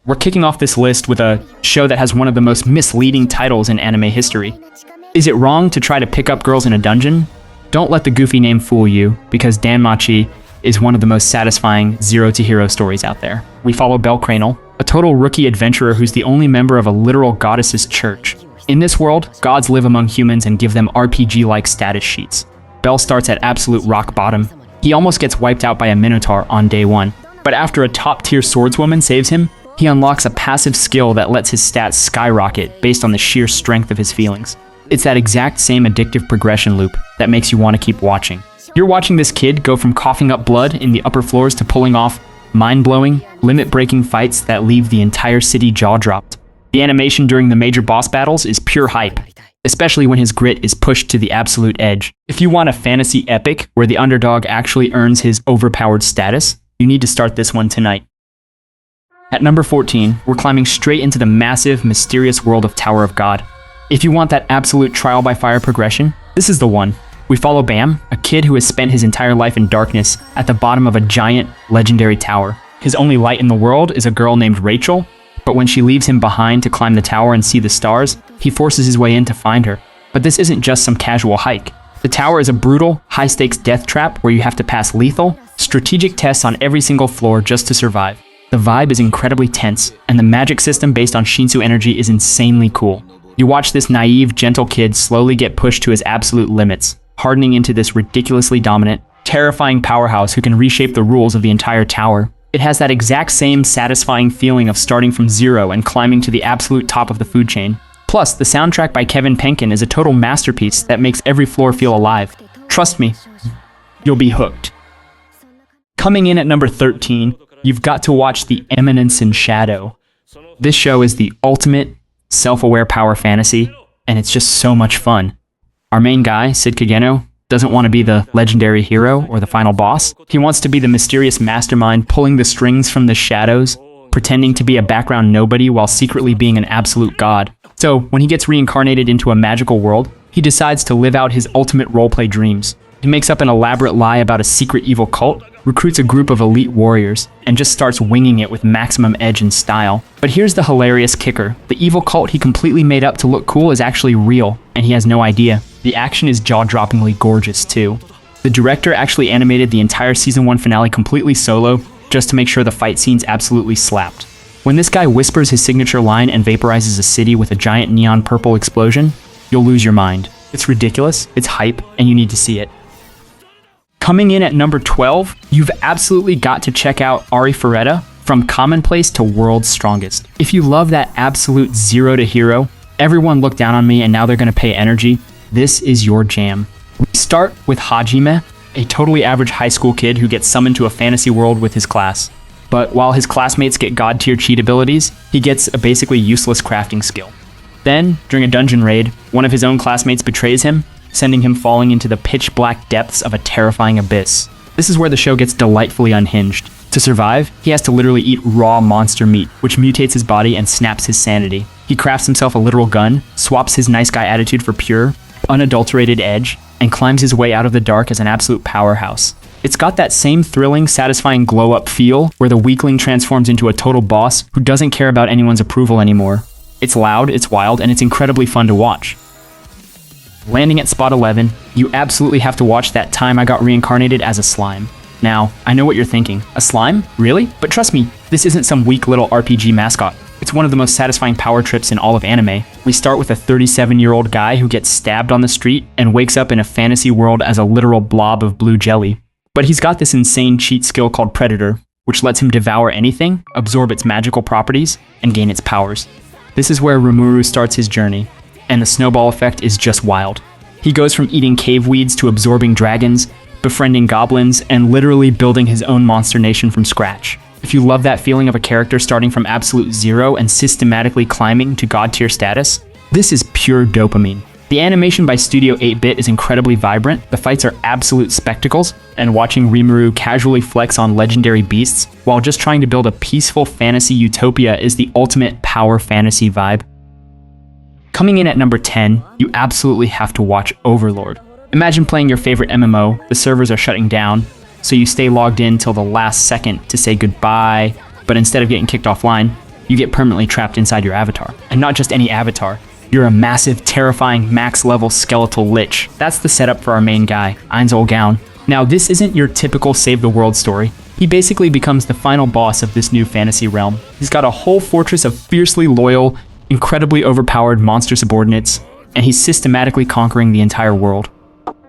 We're kicking off this list with a show that has one of the most misleading titles in anime history. Is it wrong to try to pick up girls in a dungeon? Don't let the goofy name fool you, because Danmachi is one of the most satisfying zero-to-hero stories out there. We follow Belle Cranel, a total rookie adventurer who's the only member of a literal goddess's church. In this world, gods live among humans and give them RPG-like status sheets. Belle starts at absolute rock bottom. He almost gets wiped out by a minotaur on day one. But after a top-tier swordswoman saves him, he unlocks a passive skill that lets his stats skyrocket based on the sheer strength of his feelings. It's that exact same addictive progression loop that makes you want to keep watching. You're watching this kid go from coughing up blood in the upper floors to pulling off mind-blowing, limit-breaking fights that leave the entire city jaw-dropped. The animation during the major boss battles is pure hype, especially when his grit is pushed to the absolute edge. If you want a fantasy epic where the underdog actually earns his overpowered status, you need to start this one tonight. At number 14, we're climbing straight into the massive, mysterious world of Tower of God. If you want that absolute trial by fire progression, this is the one. We follow Bam, a kid who has spent his entire life in darkness at the bottom of a giant, legendary tower. His only light in the world is a girl named Rachel, but when she leaves him behind to climb the tower and see the stars, he forces his way in to find her. But this isn't just some casual hike. The tower is a brutal, high-stakes death trap where you have to pass lethal, strategic tests on every single floor just to survive. The vibe is incredibly tense, and the magic system based on Shinsu energy is insanely cool. You watch this naive, gentle kid slowly get pushed to his absolute limits, hardening into this ridiculously dominant, terrifying powerhouse who can reshape the rules of the entire tower. It has that exact same satisfying feeling of starting from zero and climbing to the absolute top of the food chain. Plus, the soundtrack by Kevin Penkin is a total masterpiece that makes every floor feel alive. Trust me, you'll be hooked. Coming in at number 13, you've got to watch The Eminence in Shadow. This show is the ultimate self-aware power fantasy, and it's just so much fun. Our main guy, Sid Kageno, doesn't want to be the legendary hero or the final boss. He wants to be the mysterious mastermind pulling the strings from the shadows, pretending to be a background nobody while secretly being an absolute god. So, when he gets reincarnated into a magical world, he decides to live out his ultimate roleplay dreams. He makes up an elaborate lie about a secret evil cult, recruits a group of elite warriors, and just starts winging it with maximum edge and style. But here's the hilarious kicker. The evil cult he completely made up to look cool is actually real, and he has no idea. The action is jaw-droppingly gorgeous, too. The director actually animated the entire Season 1 finale completely solo, just to make sure the fight scenes absolutely slapped. When this guy whispers his signature line and vaporizes a city with a giant neon purple explosion, you'll lose your mind. It's ridiculous, it's hype, and you need to see it. Coming in at number 12, you've absolutely got to check out Arifureta, From Commonplace to World's Strongest. If you love that absolute zero to hero, everyone looked down on me and now they're gonna pay energy, this is your jam. We start with Hajime, a totally average high school kid who gets summoned to a fantasy world with his class. But while his classmates get god-tier cheat abilities, he gets a basically useless crafting skill. Then, during a dungeon raid, one of his own classmates betrays him, sending him falling into the pitch-black depths of a terrifying abyss. This is where the show gets delightfully unhinged. To survive, he has to literally eat raw monster meat, which mutates his body and snaps his sanity. He crafts himself a literal gun, swaps his nice guy attitude for pure, unadulterated edge, and climbs his way out of the dark as an absolute powerhouse. It's got that same thrilling, satisfying glow-up feel where the weakling transforms into a total boss who doesn't care about anyone's approval anymore. It's loud, it's wild, and it's incredibly fun to watch. Landing at spot 11, you absolutely have to watch that Time I Got Reincarnated as a slime. Now, I know what you're thinking. A slime? Really? But trust me, this isn't some weak little RPG mascot. It's one of the most satisfying power trips in all of anime. We start with a 37-year-old guy who gets stabbed on the street and wakes up in a fantasy world as a literal blob of blue jelly. But he's got this insane cheat skill called Predator, which lets him devour anything, absorb its magical properties, and gain its powers. This is where Rimuru starts his journey, and the snowball effect is just wild. He goes from eating cave weeds to absorbing dragons, befriending goblins, and literally building his own monster nation from scratch. If you love that feeling of a character starting from absolute zero and systematically climbing to god-tier status, this is pure dopamine. The animation by Studio 8-Bit is incredibly vibrant, the fights are absolute spectacles, and watching Rimuru casually flex on legendary beasts while just trying to build a peaceful fantasy utopia is the ultimate power fantasy vibe. Coming in at number 10, you absolutely have to watch Overlord. Imagine playing your favorite MMO, the servers are shutting down, so you stay logged in till the last second to say goodbye, but instead of getting kicked offline, you get permanently trapped inside your avatar. And not just any avatar. You're a massive, terrifying, max-level skeletal lich. That's the setup for our main guy, Gaon. Now, this isn't your typical save-the-world story. He basically becomes the final boss of this new fantasy realm. He's got a whole fortress of fiercely loyal, incredibly overpowered monster subordinates, and he's systematically conquering the entire world.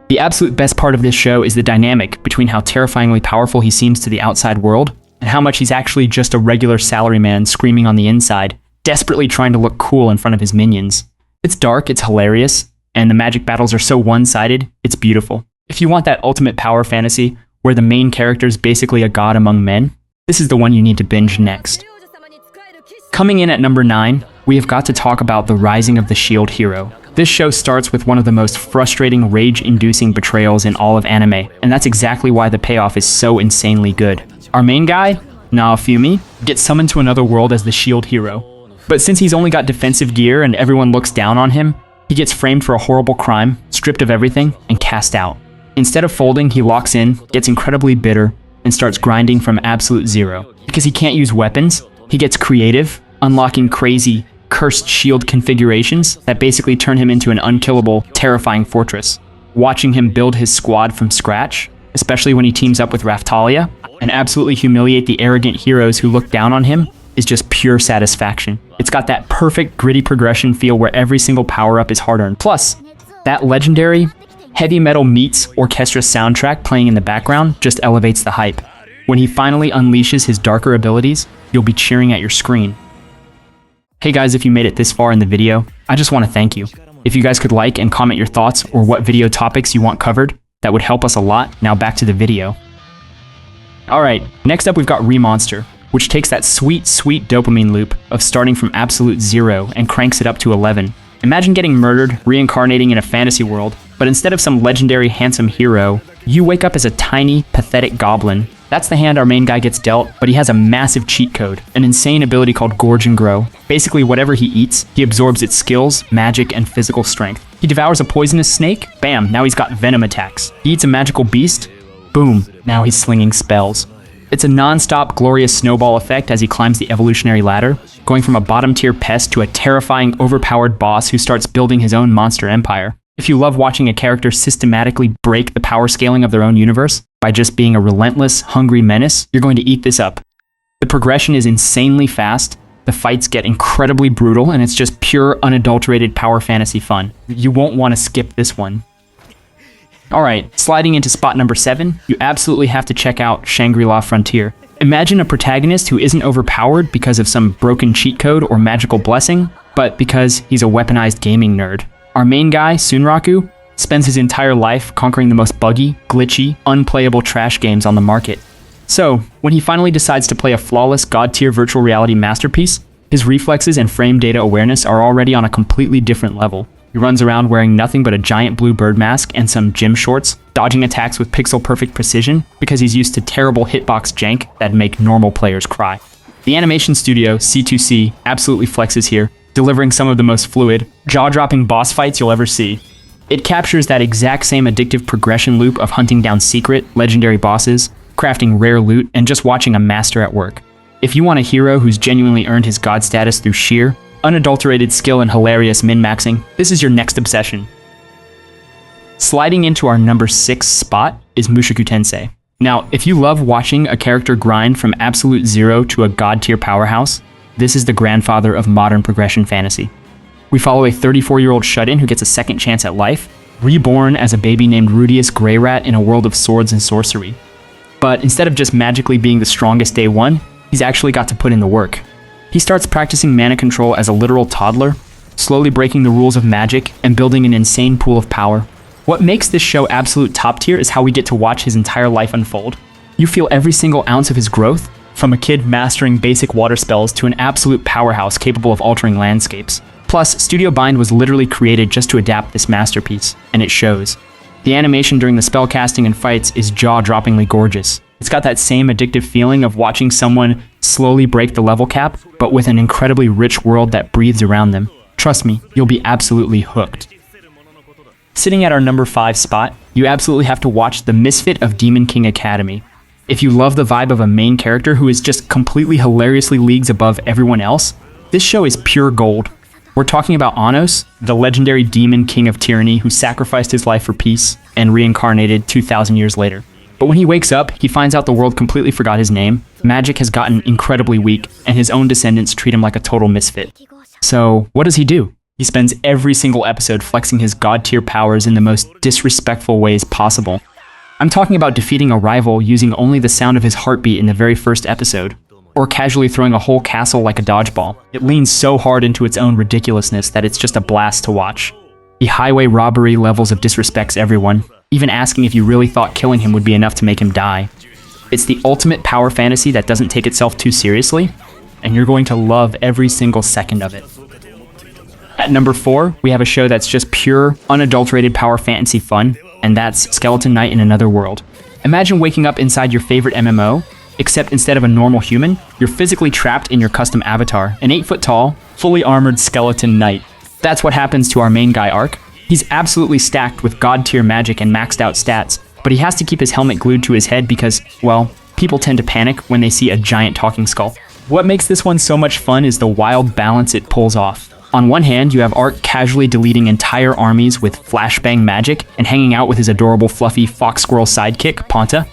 The absolute best part of this show is the dynamic between how terrifyingly powerful he seems to the outside world, and how much he's actually just a regular salaryman screaming on the inside, desperately trying to look cool in front of his minions. It's dark, it's hilarious, and the magic battles are so one-sided, it's beautiful. If you want that ultimate power fantasy, where the main character is basically a god among men, this is the one you need to binge next. Coming in at number 9, we have got to talk about the rising of the shield hero. This show starts with one of the most frustrating, rage-inducing betrayals in all of anime, and that's exactly why the payoff is so insanely good. Our main guy, Naofumi, gets summoned to another world as the shield hero. But since he's only got defensive gear and everyone looks down on him, he gets framed for a horrible crime, stripped of everything, and cast out. Instead of folding, he locks in, gets incredibly bitter, and starts grinding from absolute zero. Because he can't use weapons, he gets creative, unlocking crazy, cursed shield configurations that basically turn him into an unkillable, terrifying fortress. Watching him build his squad from scratch, especially when he teams up with Raftalia, and absolutely humiliate the arrogant heroes who look down on him, is just pure satisfaction. It's got that perfect gritty progression feel where every single power-up is hard-earned. Plus, that legendary, heavy metal meets orchestra soundtrack playing in the background just elevates the hype. When he finally unleashes his darker abilities, you'll be cheering at your screen. Hey guys, if you made it this far in the video, I just want to thank you. If you guys could like and comment your thoughts or what video topics you want covered, that would help us a lot. Now back to the video. Alright, next up we've got Remonster, which takes that sweet, sweet dopamine loop of starting from absolute zero and cranks it up to 11. Imagine getting murdered, reincarnating in a fantasy world, but instead of some legendary handsome hero, you wake up as a tiny, pathetic goblin. That's the hand our main guy gets dealt, but he has a massive cheat code, an insane ability called Gorge and Grow. Basically, whatever he eats, he absorbs its skills, magic, and physical strength. He devours a poisonous snake, bam, now he's got venom attacks. He eats a magical beast, boom, now he's slinging spells. It's a non-stop glorious snowball effect as he climbs the evolutionary ladder, going from a bottom-tier pest to a terrifying, overpowered boss who starts building his own monster empire. If you love watching a character systematically break the power scaling of their own universe by just being a relentless, hungry menace, you're going to eat this up. The progression is insanely fast, the fights get incredibly brutal, and it's just pure, unadulterated power fantasy fun. You won't want to skip this one. Alright, sliding into spot number 7, you absolutely have to check out Shangri-La Frontier. Imagine a protagonist who isn't overpowered because of some broken cheat code or magical blessing, but because he's a weaponized gaming nerd. Our main guy, Sunraku, spends his entire life conquering the most buggy, glitchy, unplayable trash games on the market. So, when he finally decides to play a flawless god-tier virtual reality masterpiece, his reflexes and frame data awareness are already on a completely different level. He runs around wearing nothing but a giant blue bird mask and some gym shorts, dodging attacks with pixel-perfect precision because he's used to terrible hitbox jank that'd make normal players cry. The animation studio, C2C, absolutely flexes here, delivering some of the most fluid, jaw-dropping boss fights you'll ever see. It captures that exact same addictive progression loop of hunting down secret, legendary bosses, crafting rare loot, and just watching a master at work. If you want a hero who's genuinely earned his god status through sheer, unadulterated skill and hilarious min-maxing, this is your next obsession. Sliding into our number 6 spot is Mushoku Tensei. Now, if you love watching a character grind from absolute zero to a god-tier powerhouse, this is the grandfather of modern progression fantasy. We follow a 34-year-old shut-in who gets a second chance at life, reborn as a baby named Rudius Greyrat in a world of swords and sorcery. But instead of just magically being the strongest day one, he's actually got to put in the work. He starts practicing mana control as a literal toddler, slowly breaking the rules of magic and building an insane pool of power. What makes this show absolute top tier is how we get to watch his entire life unfold. You feel every single ounce of his growth, from a kid mastering basic water spells to an absolute powerhouse capable of altering landscapes. Plus, Studio Bind was literally created just to adapt this masterpiece, and it shows. The animation during the spellcasting and fights is jaw-droppingly gorgeous. It's got that same addictive feeling of watching someone slowly break the level cap, but with an incredibly rich world that breathes around them. Trust me, you'll be absolutely hooked. Sitting at our number 5 spot, you absolutely have to watch The Misfit of Demon King Academy. If you love the vibe of a main character who is just completely hilariously leagues above everyone else, this show is pure gold. We're talking about Anos, the legendary demon king of tyranny who sacrificed his life for peace and reincarnated 2,000 years later. But when he wakes up, he finds out the world completely forgot his name, magic has gotten incredibly weak, and his own descendants treat him like a total misfit. So, what does he do? He spends every single episode flexing his god-tier powers in the most disrespectful ways possible. I'm talking about defeating a rival using only the sound of his heartbeat in the very first episode, or casually throwing a whole castle like a dodgeball. It leans so hard into its own ridiculousness that it's just a blast to watch. He highway robbery levels of disrespects everyone, even asking if you really thought killing him would be enough to make him die. It's the ultimate power fantasy that doesn't take itself too seriously, and you're going to love every single second of it. At number 4, we have a show that's just pure, unadulterated power fantasy fun, and that's Skeleton Knight in Another World. Imagine waking up inside your favorite MMO, except instead of a normal human, you're physically trapped in your custom avatar, an 8-foot-tall, fully armored skeleton knight. That's what happens to our main guy, Ark. He's absolutely stacked with god-tier magic and maxed out stats, but he has to keep his helmet glued to his head because, well, people tend to panic when they see a giant talking skull. What makes this one so much fun is the wild balance it pulls off. On one hand, you have Ark casually deleting entire armies with flashbang magic and hanging out with his adorable fluffy fox squirrel sidekick, Ponta.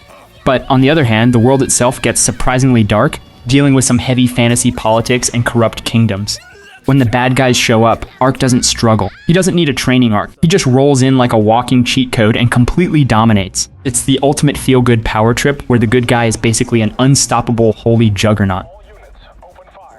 But on the other hand, the world itself gets surprisingly dark, dealing with some heavy fantasy politics and corrupt kingdoms. When the bad guys show up, Ark doesn't struggle. He doesn't need a training arc. He just rolls in like a walking cheat code and completely dominates. It's the ultimate feel-good power trip where the good guy is basically an unstoppable holy juggernaut.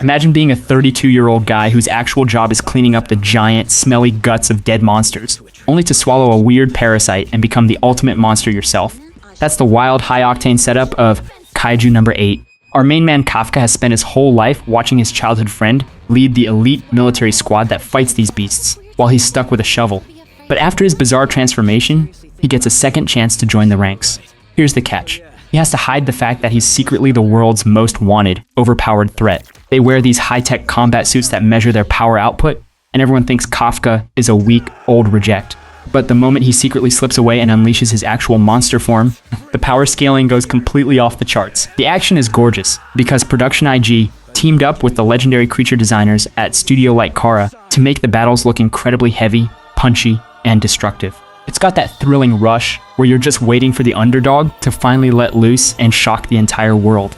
Imagine being a 32-year-old guy whose actual job is cleaning up the giant, smelly guts of dead monsters, only to swallow a weird parasite and become the ultimate monster yourself. That's the wild, high-octane setup of Kaiju No. 8. Our main man Kafka has spent his whole life watching his childhood friend lead the elite military squad that fights these beasts, while he's stuck with a shovel. But after his bizarre transformation, he gets a second chance to join the ranks. Here's the catch. He has to hide the fact that he's secretly the world's most wanted, overpowered threat. They wear these high-tech combat suits that measure their power output, and everyone thinks Kafka is a weak, old reject. But the moment he secretly slips away and unleashes his actual monster form, the power scaling goes completely off the charts. The action is gorgeous, because Production IG teamed up with the legendary creature designers at Studio Like Kara to make the battles look incredibly heavy, punchy, and destructive. It's got that thrilling rush where you're just waiting for the underdog to finally let loose and shock the entire world.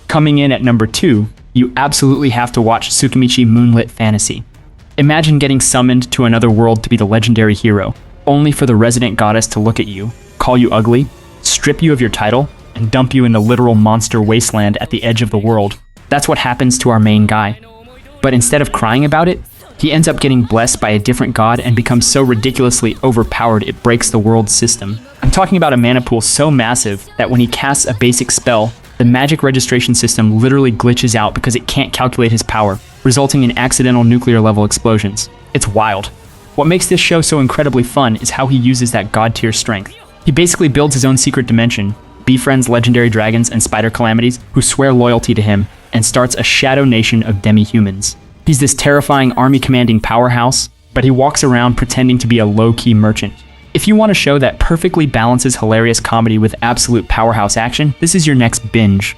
Coming in at number 2, you absolutely have to watch Tsukimichi Moonlit Fantasy. Imagine getting summoned to another world to be the legendary hero, only for the resident goddess to look at you, call you ugly, strip you of your title, and dump you in the literal monster wasteland at the edge of the world. That's what happens to our main guy. But instead of crying about it, he ends up getting blessed by a different god and becomes so ridiculously overpowered it breaks the world's system. I'm talking about a mana pool so massive that when he casts a basic spell, the magic registration system literally glitches out because it can't calculate his power, resulting in accidental nuclear-level explosions. It's wild. What makes this show so incredibly fun is how he uses that god-tier strength. He basically builds his own secret dimension, befriends legendary dragons and spider calamities who swear loyalty to him, and starts a shadow nation of demi-humans. He's this terrifying army-commanding powerhouse, but he walks around pretending to be a low-key merchant. If you want a show that perfectly balances hilarious comedy with absolute powerhouse action, this is your next binge.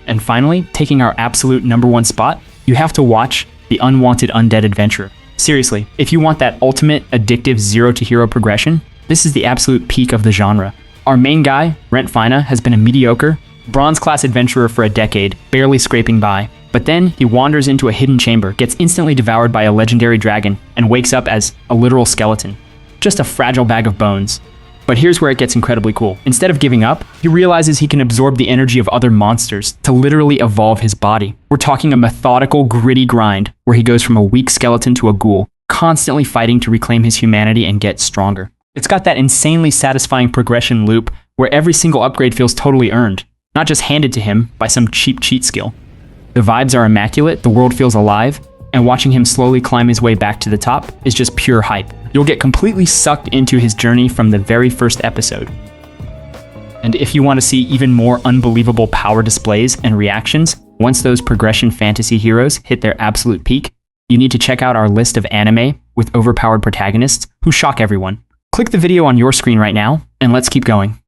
And finally, taking our absolute number 1 spot, you have to watch The Unwanted Undead Adventurer. Seriously, if you want that ultimate addictive zero-to-hero progression, this is the absolute peak of the genre. Our main guy, Rent Fina, has been a mediocre, bronze-class adventurer for a decade, barely scraping by. But then he wanders into a hidden chamber, gets instantly devoured by a legendary dragon, and wakes up as a literal skeleton. Just a fragile bag of bones. But here's where it gets incredibly cool. Instead of giving up, he realizes he can absorb the energy of other monsters to literally evolve his body. We're talking a methodical, gritty grind where he goes from a weak skeleton to a ghoul, constantly fighting to reclaim his humanity and get stronger. It's got that insanely satisfying progression loop where every single upgrade feels totally earned, not just handed to him by some cheap cheat skill. The vibes are immaculate, the world feels alive, and watching him slowly climb his way back to the top is just pure hype. You'll get completely sucked into his journey from the very first episode. And if you want to see even more unbelievable power displays and reactions, once those progression fantasy heroes hit their absolute peak, you need to check out our list of anime with overpowered protagonists who shock everyone. Click the video on your screen right now, and let's keep going.